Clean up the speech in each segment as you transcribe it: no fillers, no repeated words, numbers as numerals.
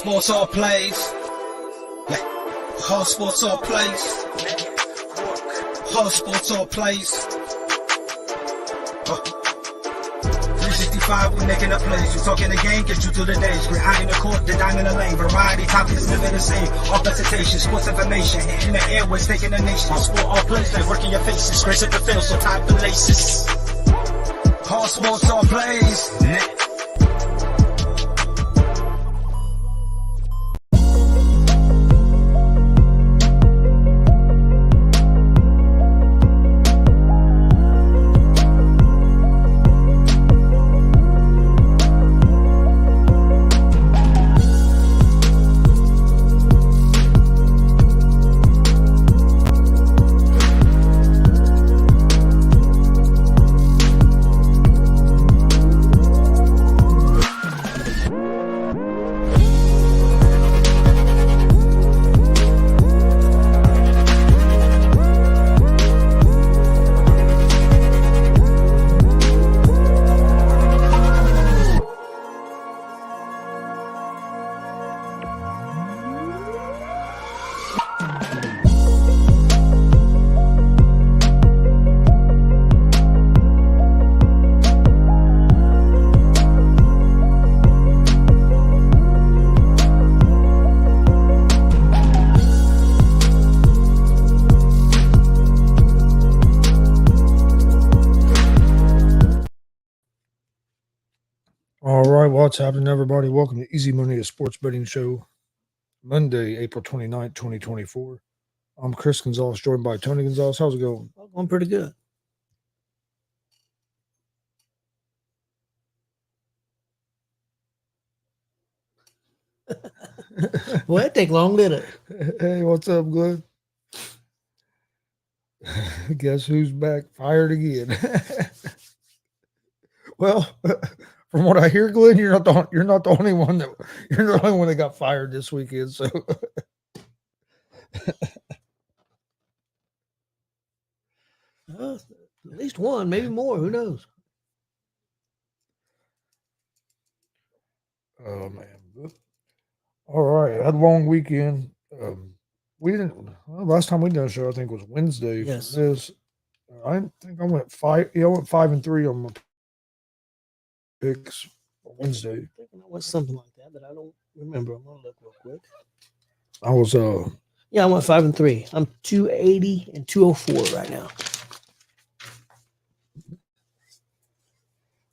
sports all plays. Yeah. All sports all plays. All sports all plays. 365, we making a plays. We talking the game, get you to the days. We're high in the court, the dime in the lane. Variety topics, living the same. All presentation, sports information. Hitting the airways, taking the nation. All sport, all plays, like working your faces. Grace at the field, so tie the laces. All sports, all plays. All right, what's happening, everybody? Welcome to Easy Money, a sports betting show, Monday, April 29th, 2024. I'm Chris Gonzalez, joined by Tony Gonzalez. How's it going? Going pretty good. Well, it take long, did it? Hey, what's up, Glenn? Guess who's back? Fired again. Well, from what I hear, Glenn, you're not the only one that got fired this weekend. So, At least one, maybe more. Who knows? oh man. All right, I had a long weekend. We didn't. Well, last time we did a show, I think was Wednesday. Yes. For this, I think I went 5. Yeah, I went 5-3 on my picks on Wednesday. I think it was something like that, but I don't remember. I'm gonna look real quick. I was Yeah, I went 5-3. I'm 280 and 204 right now.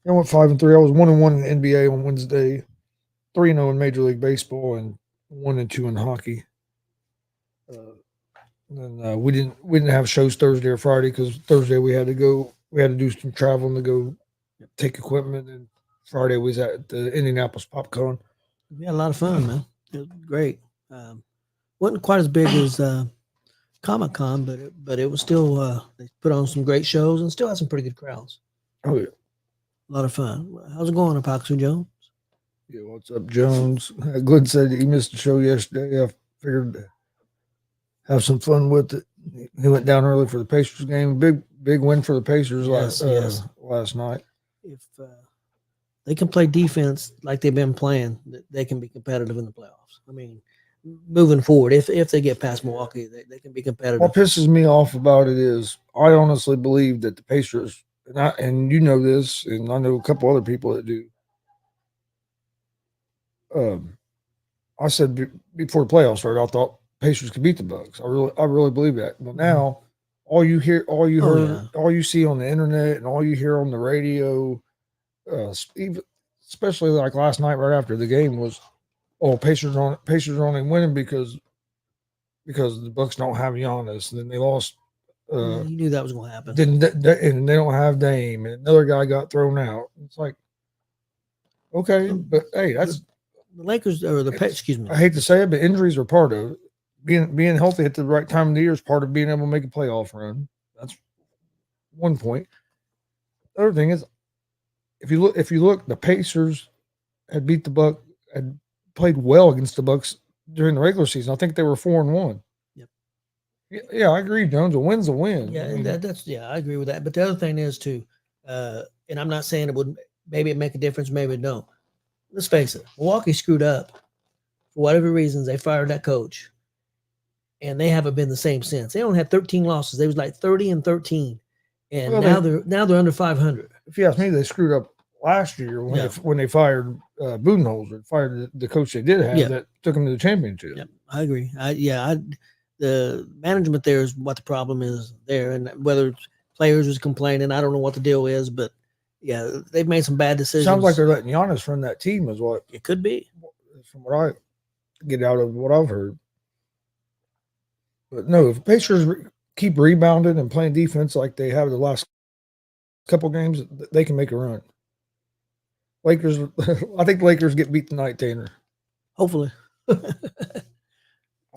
I went 5-3. I was 1-1 in the NBA on Wednesday, 3-0 in Major League Baseball, and 1-2 in hockey. And we didn't have shows Thursday or Friday because Thursday we had to do some traveling to go take equipment, and Friday was at the Indianapolis PopCon. We had a lot of fun, man. It was great. Wasn't quite as big as Comic-Con, but it was still they put on some great shows and still had some pretty good crowds. Oh yeah, a lot of fun. How's it going, Apocalypse Jones? Yeah, what's up, Jones? Glenn said he missed the show yesterday. I figured to have some fun with it. He went down early for the Pacers game. Big win for the Pacers last night. If they can play defense like they've been playing, they can be competitive in the playoffs. I mean, moving forward, if they get past Milwaukee, they can be competitive. What pisses me off about it is I honestly believe that the Pacers, and you know this, and I know a couple other people that do. I said before the playoffs started, I thought Pacers could beat the Bucks. I really believe that. But now, all you hear, all you heard, all you see on the internet, and all you hear on the radio, especially like last night right after the game was, Pacers are only winning because the Bucks don't have Giannis, and then they lost. You knew that was going to happen. Then and they don't have Dame, and another guy got thrown out. It's like, okay, but hey, that's the Lakers or excuse me. I hate to say it, but injuries are part of it. Being healthy at the right time of the year is part of being able to make a playoff run. That's one point. The other thing is, if you look, the Pacers had beat the Bucks, had played well against the Bucks during the regular season. I think they were 4-1. Yep. Yeah, I agree, Jones. A win's a win. Yeah, I agree with that. But the other thing is too, and I'm not saying it would maybe it make a difference, maybe it don't. Let's face it, Milwaukee screwed up for whatever reasons, they fired that coach, and they haven't been the same since. They only had 13 losses. They was like 30-13, and Well, now they're under 500. If you ask me, they screwed up last year when they fired Budenholzer, fired the coach they did have that took them to the championship. Yeah, I agree. The management there is what the problem is there, and whether players was complaining, I don't know what the deal is, but yeah, they've made some bad decisions. Sounds like they're letting Giannis run that team, is what it could be, from what I get out of what I've heard. But no, if Pacers keep rebounding and playing defense like they have the last couple games, they can make a run. Lakers, I think Lakers get beat tonight, Tanner. Hopefully. Put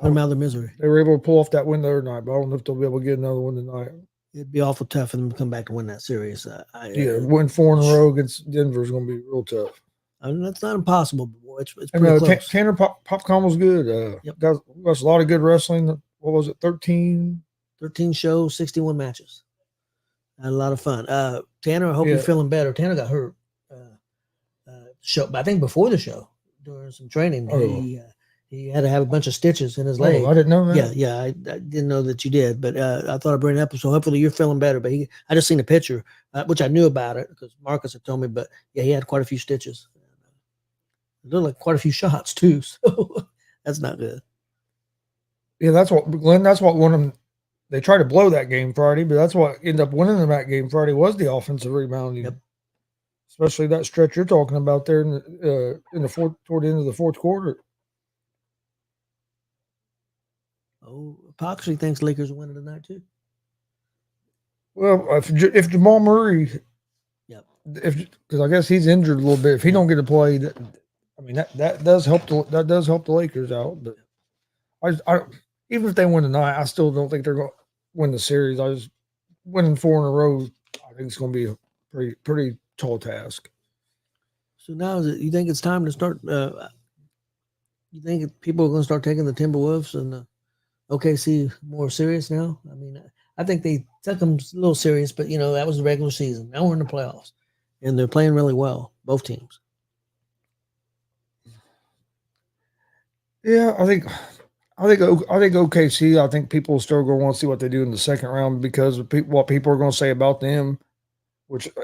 them out of their misery. They were able to pull off that win the other night, but I don't know if they'll be able to get another one tonight. It'd be awful tough for them to come back and win that series. Win 4 in a row against Denver is going to be real tough. I mean, that's not impossible, but it's pretty close. Tanner Popcorn was good. Got a lot of good wrestling. What was it, 13? 13 shows, 61 matches. Had a lot of fun. Tanner, I hope you're feeling better. Tanner got hurt. Show, but I think before the show, during some training, he had to have a bunch of stitches in his leg. I didn't know that. Yeah, I didn't know that you did, but I thought I'd bring it up. So hopefully you're feeling better. But I just seen a picture, which I knew about it because Marcus had told me. But yeah, he had quite a few stitches. It looked like quite a few shots too. So that's not good. Yeah, that's what won them. They tried to blow that game Friday, but that's what ended up winning them that game Friday was the offensive rebounding. Yep. Especially that stretch you're talking about there in the toward the end of the fourth quarter. Oh, Poxley thinks Lakers are winning tonight too. Well, if Jamal Murray, because I guess he's injured a little bit. If he don't get to play, that does help the Lakers out. But I even if they win tonight, I still don't think they're going to win the series. I was winning 4 in a row. I think it's going to be a pretty tall task. So now, you think it's time to start? You think people are going to start taking the Timberwolves and OKC more serious now? I mean, I think they took them a little serious, but that was the regular season. Now we're in the playoffs, and they're playing really well, both teams. Yeah, I think OKC. I think people are still going to want to see what they do in the second round because of what people are going to say about them.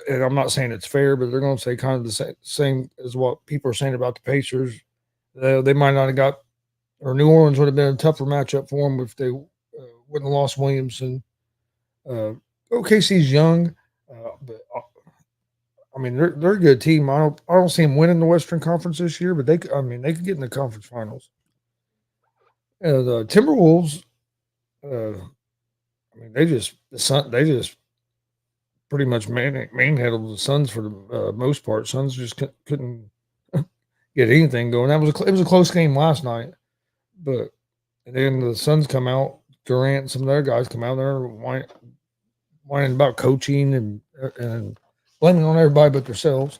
And I'm not saying it's fair, but they're going to say kind of the same as what people are saying about the Pacers. They might not have got, or New Orleans would have been a tougher matchup for them if they wouldn't have lost Williamson. OKC's young, but I mean they're a good team. I don't see them winning the Western Conference this year, but they could get in the conference finals. The Timberwolves, they just pretty much manhandled the Suns for the most part. Suns just couldn't get anything going. It was a close game last night, but then the Suns come out. Durant and some of their guys come out there whining about coaching and blaming on everybody but themselves.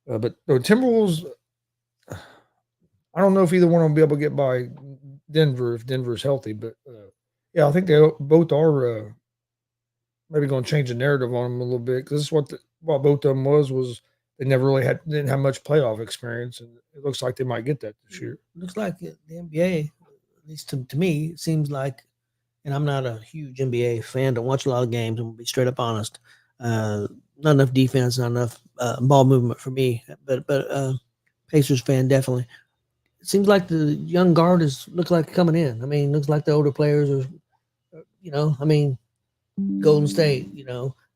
But the Timberwolves, I don't know if either one will be able to get by Denver if Denver's healthy. But I think they both are. Maybe going to change the narrative on them a little bit because this is what both of them was they never really didn't have much playoff experience, and it looks like they might get that this year. Looks like the NBA, at least to me, seems like, and I'm not a huge NBA fan. Don't watch a lot of games. I'm gonna be straight up honest. Not enough defense, not enough ball movement for me. But Pacers fan definitely. It seems like the young guard looks like coming in. I mean, looks like the older players are, Golden State,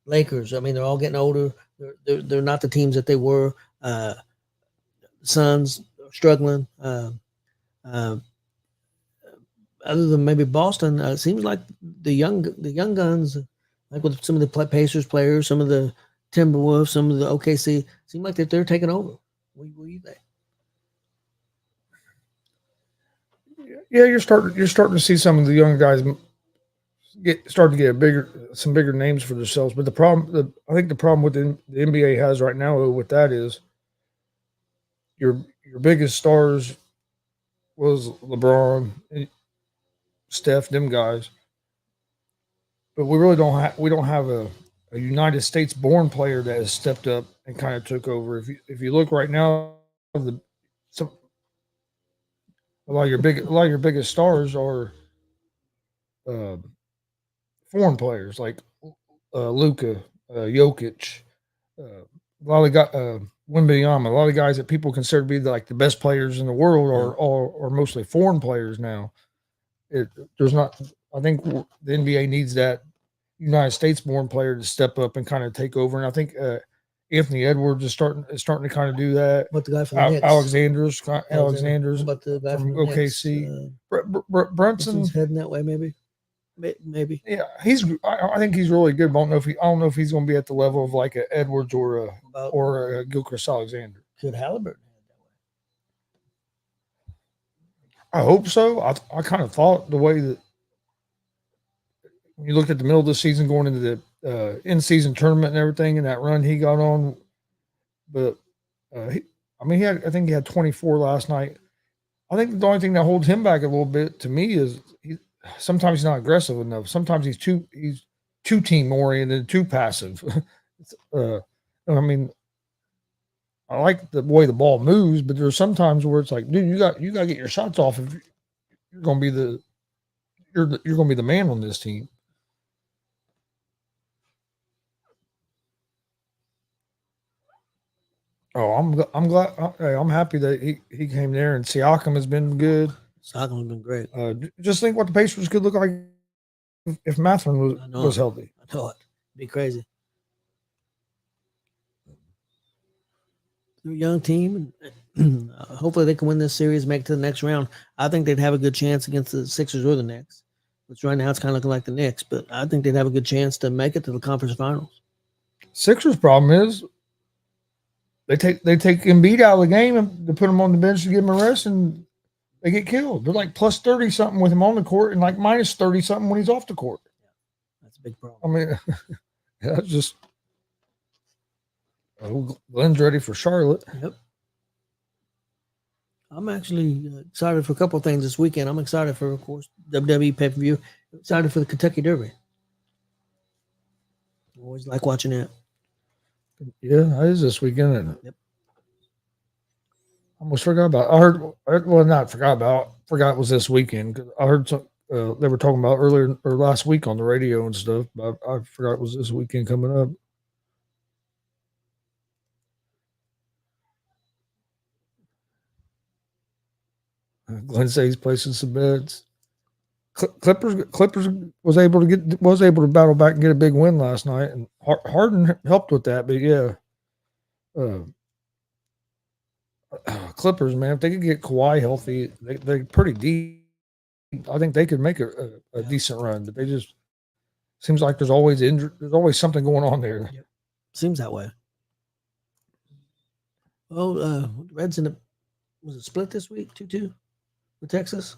Lakers. I mean, they're all getting older. They're not the teams that they were. Suns are struggling. Other than maybe Boston, it seems like the young guns, like with some of the Pacers players, some of the Timberwolves, some of the OKC, seem like that they're taking over. What do you think? Yeah, you're starting to see some of the young guys starting to get some bigger names for themselves. But I think the problem with the NBA has right now with that is your biggest stars was LeBron, Steph, them guys. But we really don't have a United States born player that has stepped up and kind of took over. If you look right now, a lot of your biggest stars are uh, foreign players like Luka, Jokic, a lot of guys, Wembanyama, a lot of guys that people consider to be like the best players in the world are mostly foreign players now. There's not. I think the NBA needs that United States born player to step up and kind of take over. And I think Anthony Edwards is starting to kind of do that. But the guy from the Knicks, Alexander's How about the guy from from the OKC. Knicks? Brunson's heading that way, maybe. Maybe. yeah, I think he's really good. But I don't know if he's going to be at the level of like a Edwards or a Gilchrist Alexander. Could Halliburton head that way? I hope so. I kind of thought the way that when you looked at the middle of the season going into the in-season tournament and everything, and that run he got on, but I think he had 24 last night. I think the only thing that holds him back a little bit to me is sometimes he's not aggressive enough. Sometimes he's too team oriented, too passive. I mean, I like the way the ball moves, but there's sometimes where it's like, dude, you got to get your shots off if you're going to be you're going to be the man on this team. Oh, I'm glad. I'm happy that he came there, and Siakam has been good. Siakam's been great. Just think what the Pacers could look like if Mathurin was healthy. I know it. It'd be crazy. They're a young team, and hopefully they can win this series, make it to the next round. I think they'd have a good chance against the Sixers or the Knicks, which right now it's kind of looking like the Knicks, but I think they'd have a good chance to make it to the conference finals. Sixers' problem is they take Embiid out of the game and they put him on the bench to give him a rest, and they get killed. They're like plus 30 something with him on the court and like minus 30 something when he's off the court. That's a big problem. I mean, that's just Glenn's ready for Charlotte. Yep. I'm actually excited for a couple of things this weekend. I'm excited for, of course, WWE pay-per-view. Excited for the Kentucky Derby. Always like watching it. Yeah, that is this weekend. Yep. Almost forgot about. Forgot it was this weekend. I heard they were talking about earlier or last week on the radio and stuff. But I forgot it was this weekend coming up. Glenn says he's placing some bets. Clippers was able to battle back and get a big win last night, and Harden helped with that. But yeah, Clippers, man, if they could get Kawhi healthy, they're pretty deep. I think they could make a decent run, but they just seems like there's always injury. There's always something going on there. Yep. Seems that way. Oh, Reds was it split this week 2-2 with Texas?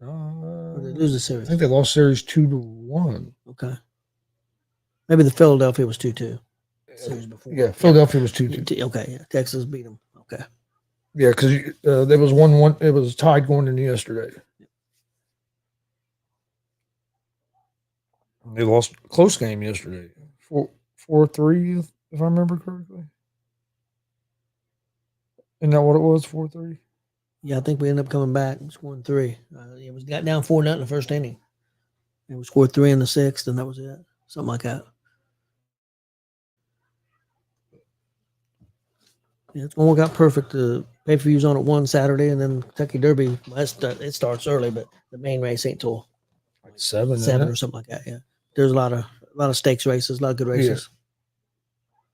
Or did they lose the series? I think they lost series 2-1. Okay. Maybe the Philadelphia was 2-2. Series before. Yeah, Philadelphia was 2-2. Okay, yeah. Texas beat them. Okay. Yeah, because there was 1-1. It was tied going into yesterday. They lost a close game yesterday, 4-3, if I remember correctly. Isn't that what it was? 4-3. Yeah, I think we ended up coming back and scoring 3. It was got down 4-0 in the first inning. And we scored 3 in the 6th, and that was it. Something like that. Yeah, it's going to work out perfect. The pay-per-view's on at 1 Saturday, and then Kentucky Derby, it starts early, but the main race ain't till like 7 or something like that. Yeah, there's a lot of stakes races, a lot of good races.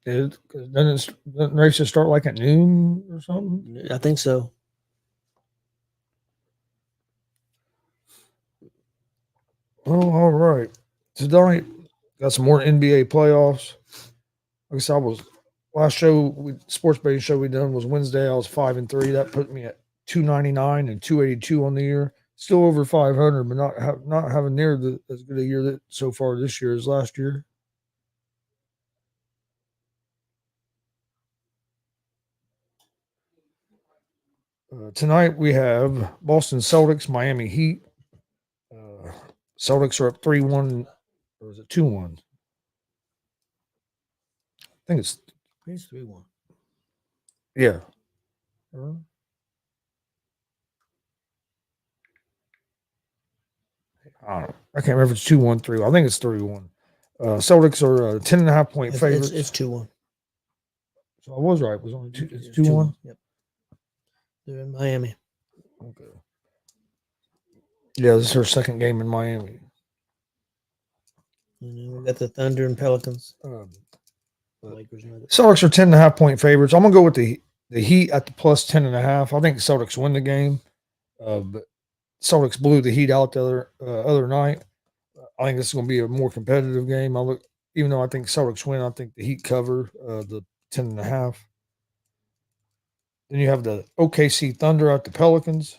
Yeah. Doesn't races start like at noon or something? I think so. Oh, all right. Tonight, got some more NBA playoffs. Like I said, last sports betting show we done was Wednesday. I was 5-3. That put me at 299 and 282 on the year. Still over 500, but not having near as good a year so far this year as last year. Tonight we have Boston Celtics, Miami Heat. Celtics are up 3-1, or is it 2-1? I think it's 3-1. Yeah. I don't know. I can't remember if it's 2-1, 3. I think it's 3-1. Celtics are 10.5-point favorites. It's 2-1. So I was right. It was only two. It's It's 2-1. Yep. They're in Miami. Okay. Yeah, this is her second game in Miami. And then we got the Thunder and Pelicans. Lakers. Celtics are 10.5-point favorites. I'm gonna go with the Heat at the plus 10.5. I think the Celtics win the game, but Celtics blew the Heat out the other night. I think this is gonna be a more competitive game. Even though I think Celtics win, I think the Heat cover the 10.5. Then you have the OKC Thunder at the Pelicans.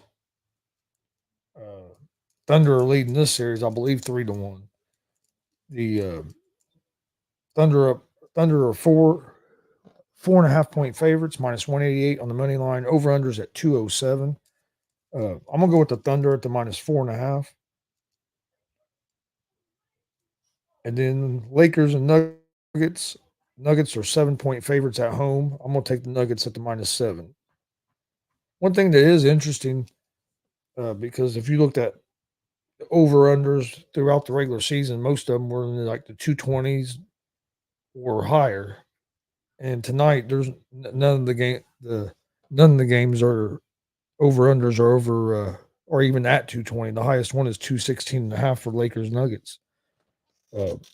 Thunder are leading this series, I believe, 3-1. The Thunder are 4.5-point favorites, minus 188 on the money line. Over unders at 207. I'm gonna go with the Thunder at the minus 4.5. And then Lakers and Nuggets. Nuggets are 7-point favorites at home. I'm gonna take the Nuggets at the minus 7. One thing that is interesting, because if you looked at over-unders throughout the regular season, most of them were in like the 220s or higher. And tonight, there's none of the games are over-unders are over or even at 220. The highest one is 216.5 for Lakers Nuggets.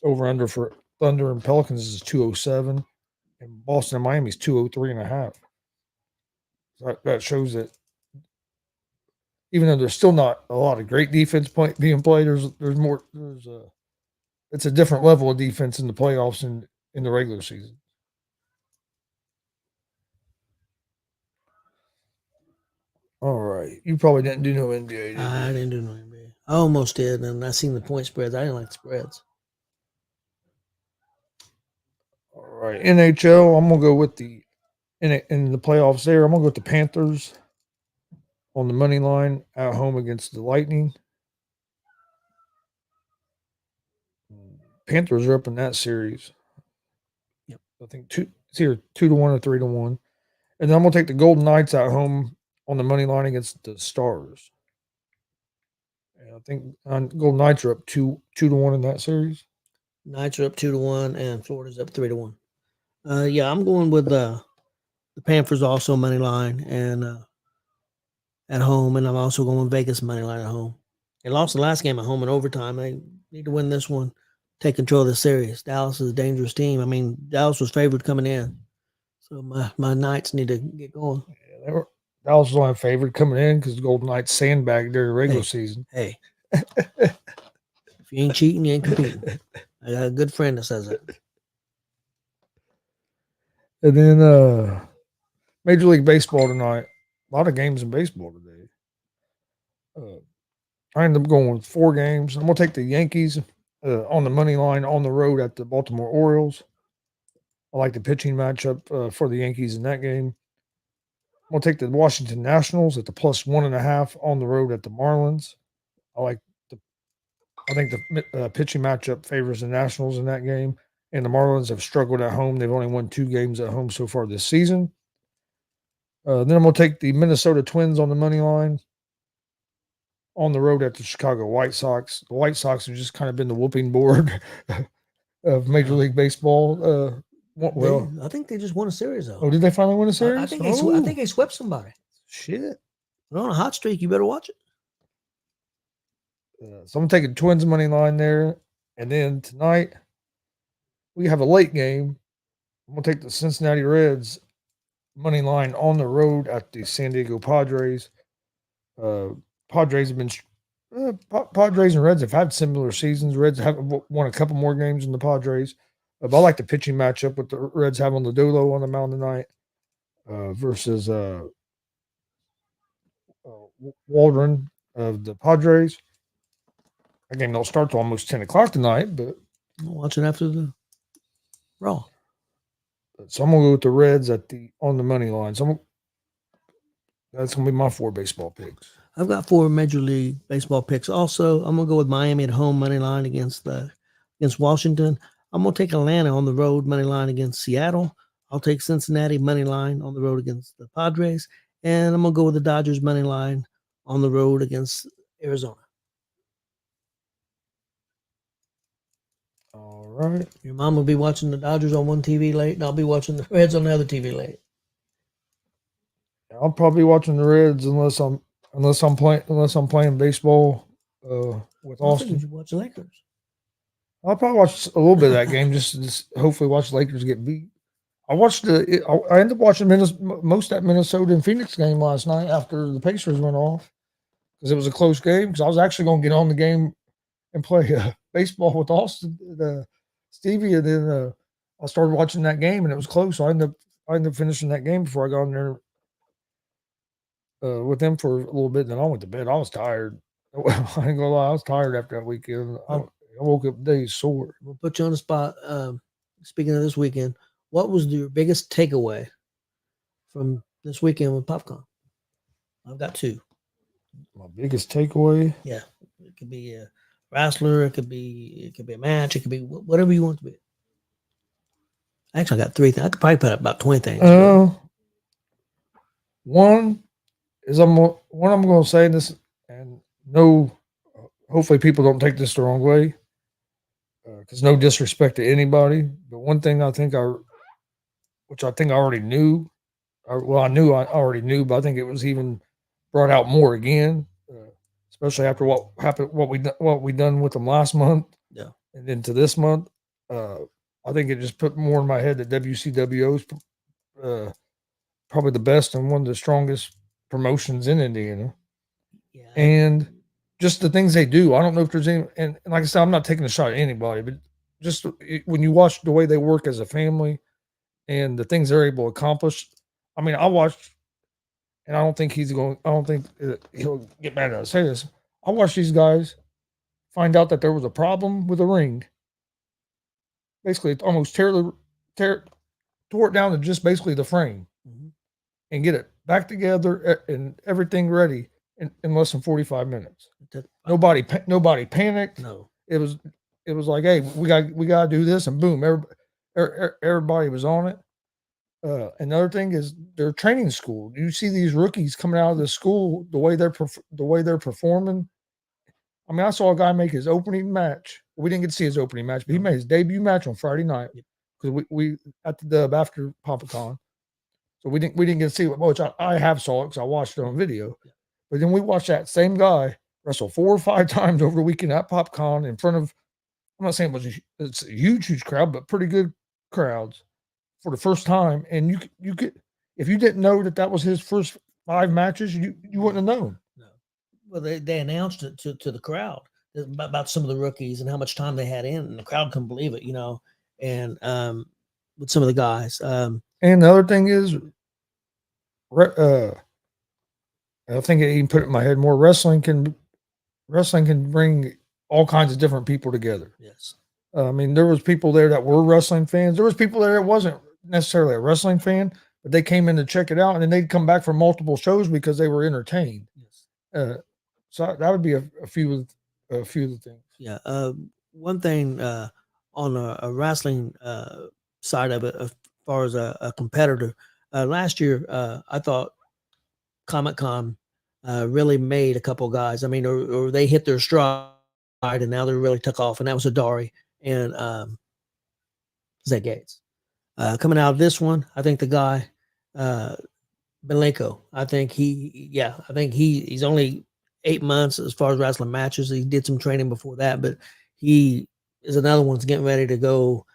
Over-under for Thunder and Pelicans is 207, and Boston and Miami is 203.5. So that shows that even though there's still not a lot of great defense being played, there's more. It's a different level of defense in the playoffs and in the regular season. All right, you probably didn't do no NBA. Did you? I didn't do no NBA. I almost did, and I seen the point spreads. I didn't like the spreads. All right, NHL. I'm gonna go with the in the playoffs. There, I'm gonna go with the Panthers on the money line at home against the Lightning. Panthers are up in that series. Yep. I think it's either 2-1 or 3-1. And then I'm gonna take the Golden Knights at home on the money line against the Stars. And I think Golden Knights are up 2-1 in that series. Knights are up 2-1, and Florida's up 3-1. Yeah, I'm going with the Panthers also money line and at home, and I'm also going with Vegas money line at home. They lost the last game at home in overtime. They need to win this one, take control of the series. Dallas is a dangerous team. I mean, Dallas was favored coming in, so my Knights need to get going. Yeah, Dallas was only favored coming in because the Golden Knights sandbagged during the regular season. Hey, if you ain't cheating, you ain't competing. I got a good friend that says it. And then Major League Baseball tonight. A lot of games in baseball today. I ended up going with 4 games. I'm going to take the Yankees on the money line on the road at the Baltimore Orioles. I like the pitching matchup for the Yankees in that game. I'm going to take the Washington Nationals at the plus 1.5 on the road at the Marlins. I think the pitching matchup favors the Nationals in that game. And the Marlins have struggled at home. They've only won 2 games at home so far this season. Then I'm going to take the Minnesota Twins on the money line on the road at the Chicago White Sox. The White Sox have just kind of been the whooping board of Major League Baseball. I think they just won a series, though. Oh, did they finally win a series? I think they swept somebody. Shit. They're on a hot streak. You better watch it. So I'm taking Twins money line there. And then tonight, we have a late game. I'm going to take the Cincinnati Reds money line on the road at the San Diego Padres. Padres have been Padres and Reds have had similar seasons. Reds have won a couple more games than the Padres. But I like the pitching matchup with the Reds having Lodolo on the mound tonight versus Waldron of the Padres. That game don't start till almost 10 o'clock tonight, but I'll watch it after the Raw. So I'm gonna go with the Reds on the money line. So that's gonna be my 4 baseball picks. I've got 4 Major League Baseball picks. Also, I'm gonna go with Miami at home money line against Washington. I'm gonna take Atlanta on the road money line against Seattle. I'll take Cincinnati money line on the road against the Padres, and I'm gonna go with the Dodgers money line on the road against Arizona. All right. Your mom will be watching the Dodgers on one TV late, and I'll be watching the Reds on the other TV late. I'll probably be watching the Reds unless I'm playing baseball with I think Austin. you watch the Lakers. I'll probably watch a little bit of that game just to hopefully watch the Lakers get beat. I ended up watching most of that Minnesota and Phoenix game last night after the Pacers went off because it was a close game. Because I was actually going to get on the game and play baseball with Austin, Stevie, and then I started watching that game and it was close. So I ended up finishing that game before I got in there with them for a little bit. Then I went to bed. I was tired. I ain't gonna lie, I was tired after that weekend. I woke up days sore. We'll put you on the spot. Speaking of this weekend, what was your biggest takeaway from this weekend with PopCon? I've got two. My biggest takeaway? Yeah, it could be a wrestler. It could be a match. It could be whatever you want to be. Actually, I got three things. I could probably put up about 20 things. One is I'm going to say this, and no, hopefully people don't take this the wrong way, because no disrespect to anybody. But one thing which I think I already knew, I already knew, but I think it was even brought out more again, especially after what happened, what we done with them last month, and then to this month. I think it just put more in my head that WCWO is probably the best and one of the strongest promotions in Indiana. Yeah. And just the things they do. I don't know if there's any, and like I said, I'm not taking a shot at anybody, but just when you watch the way they work as a family and the things they're able to accomplish. I mean, I watched, and I don't think he'll get mad at us say this. I watched these guys find out that there was a problem with the ring. Basically, it almost tore it down to just basically the frame, and get it back together and everything ready in less than 45 minutes. Nobody panicked. No, it was like, hey, we got to do this, and boom, everybody was on it. Another thing is their training school. You see these rookies coming out of the school, the way they're performing. I mean, I saw a guy make his opening match. We didn't get to see his opening match, but he made his debut match on Friday night because we at the dub after PopCon. So we didn't get to see it, which I have saw it because I watched it on video. But then we watched that same guy wrestle 4 or 5 times over the weekend at PopCon in front of, I'm not saying it's a huge crowd, but pretty good crowds for the first time. And you could, if you didn't know that was his first 5 matches, you wouldn't have known. No. Well, they announced it to the crowd about some of the rookies and how much time they had in, and the crowd couldn't believe it, and with some of the guys. And the other thing is, I think it even put it in my head more. Wrestling can bring all kinds of different people together. Yes. I mean, there was people there that were wrestling fans. There was people there that wasn't necessarily a wrestling fan, but they came in to check it out, and then they'd come back for multiple shows because they were entertained. Yes. So that would be a few of the things. Yeah. One thing on a wrestling side of it, as far as a competitor, last year I thought Comic-Con really made a couple guys. I mean, or they hit their stride, and now they really took off. And that was Adari and Zach Gates. Coming out of this one, I think the guy Belenko. I think he's only 8 months as far as wrestling matches. He did some training before that, but he is another one's getting ready to go.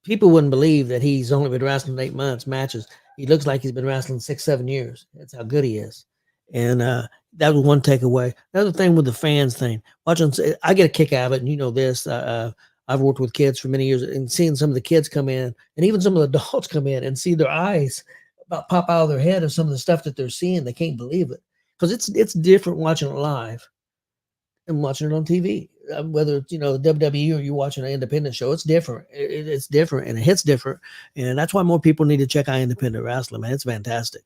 People wouldn't believe that he's only been wrestling 8 months matches. He looks like he's been wrestling 6-7 years. That's how good he is. And that was one takeaway. Another thing with the fans thing, watching, I get a kick out of it. And you know this, I've worked with kids for many years, and seeing some of the kids come in, and even some of the adults come in and see their eyes about pop out of their head of some of the stuff that they're seeing. They can't believe it, because it's different watching it live and watching it on TV. Whether it's, WWE or you're watching an independent show, it's different. It's different, and it hits different. And that's why more people need to check out independent wrestling, man. It's fantastic.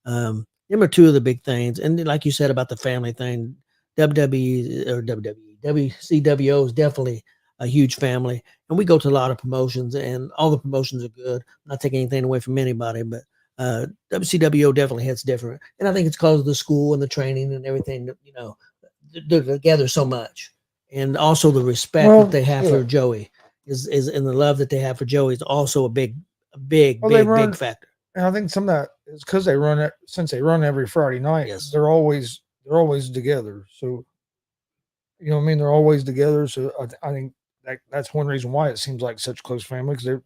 Them are two of the big things. And like you said about the family thing, WCWO is definitely a huge family. And we go to a lot of promotions, and all the promotions are good. I'm not taking anything away from anybody, but WCWO definitely hits different. And I think it's because of the school and the training and everything that, they're together so much. and also the respect Well, that they have yeah. for Joey is and the love that they have for Joey is also a big Well, they run, big factor. and I think some of that is because they run it since they run every Friday night. Yes. They're always together. So you know what I mean. They're always together. So I think that's one reason why it seems like such a close family because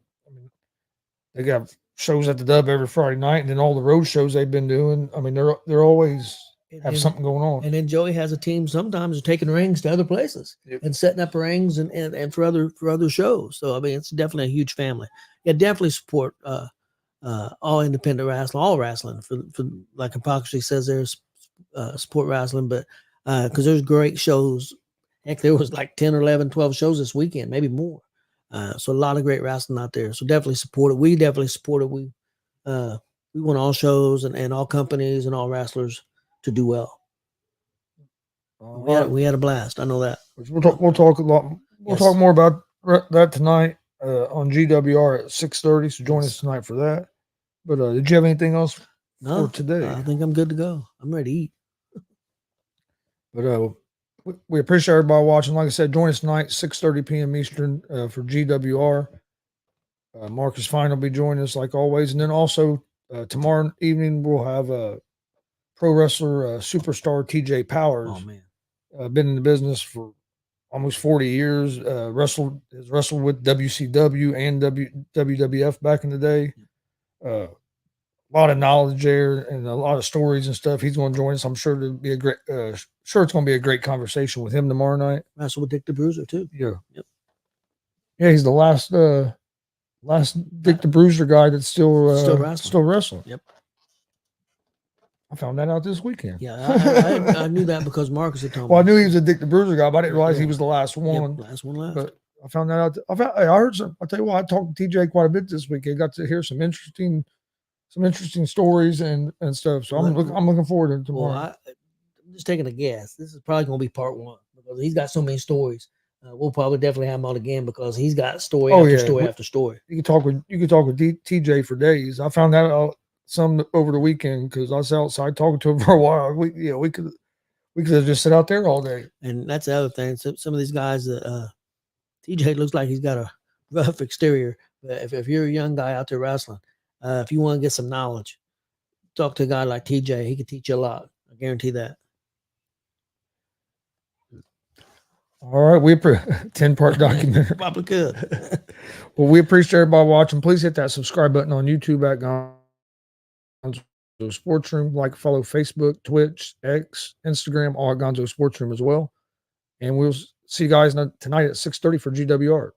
they got shows at the Dub every Friday night, and then all the road shows they've been doing. I mean, they're always have something going on. And then Joey has a team sometimes taking rings to other places and setting up rings and for other shows. So I mean, it's definitely a huge family. Yeah, definitely support all independent wrestling, all wrestling. For like Hypocrisy says, there's support wrestling, but because there's great shows. Heck, there was like 10 or 11, 12 shows this weekend, maybe more. So a lot of great wrestling out there. So definitely support it. We definitely support it. We want all shows and all companies and all wrestlers to do well. We had a blast. I know that. We'll talk a lot. We'll talk more about that tonight on GWR at 6:30. So join us tonight for that. But did you have anything else for today? I think I'm good to go. I'm ready to eat. But we appreciate everybody watching. Like I said, join us tonight 6:30 p.m. Eastern for GWR. Marcus Fine will be joining us like always, and then also tomorrow evening we'll have pro wrestler superstar TJ Powers. Oh man. Been in the business for almost 40 years. Has wrestled with WCW and WWF back in the day. A lot of knowledge there and a lot of stories and stuff. He's going to join us. I'm sure it'll be a great. Sure, it's going to be a great conversation with him tomorrow night. Wrestle with Dick the Bruiser too. Yeah. Yep. Yeah, he's the last Dick the Bruiser guy that's still wrestling. Yep. I found that out this weekend. Yeah, I knew that because Marcus had told me. Well, I knew he was a Dick the Bruiser guy, but I didn't realize he was the last one. Yep, last one left. But I found that out. I heard some. I'll tell you what. I talked to TJ quite a bit this week. I got to hear some interesting stories and stuff. So I'm looking forward to it tomorrow. Well, I'm just taking a guess. This is probably going to be part 1 because he's got so many stories. We'll probably definitely have him on again because he's got story after story. You can talk with TJ for days. I found that out some over the weekend because I was outside talking to him for a while. We could have just sit out there all day. And that's the other thing. Some of these guys, TJ looks like he's got a rough exterior. But if you're a young guy out there wrestling, if you want to get some knowledge, talk to a guy like TJ. He can teach you a lot. I guarantee that. All right, 10-part documentary. Probably could. Well, we appreciate everybody watching. Please hit that subscribe button on YouTube at Gonzo Sports Room. Like, follow Facebook, Twitch, X, Instagram, all at Gonzo Sports Room as well. And we'll see you guys tonight at 6:30 for GWR.